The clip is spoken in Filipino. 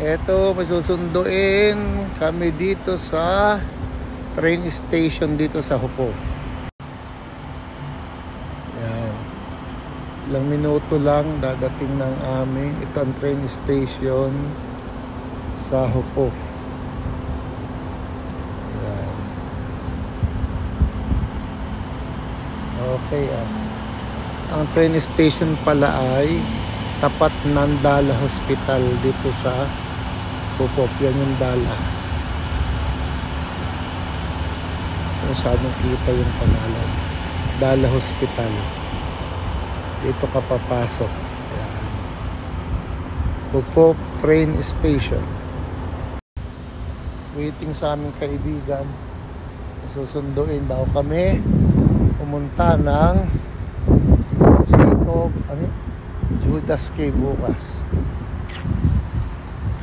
Eto, may susunduin kami dito sa train station dito sa Hupov. Yan. Ilang minuto lang dadating ng aming ito ang train station sa Hupov. Yan. Okay Ang train station pala ay tapat ng Dala Hospital dito sa Hupov. Yan yung Dala. Masyadong kita yung pangalan. Dala Hospital. Dito ka papasok. Ayan. Hupov train station. Waiting sa aming kaibigan. Susunduin bago kami pumunta ng Jacob, Judas K bukas.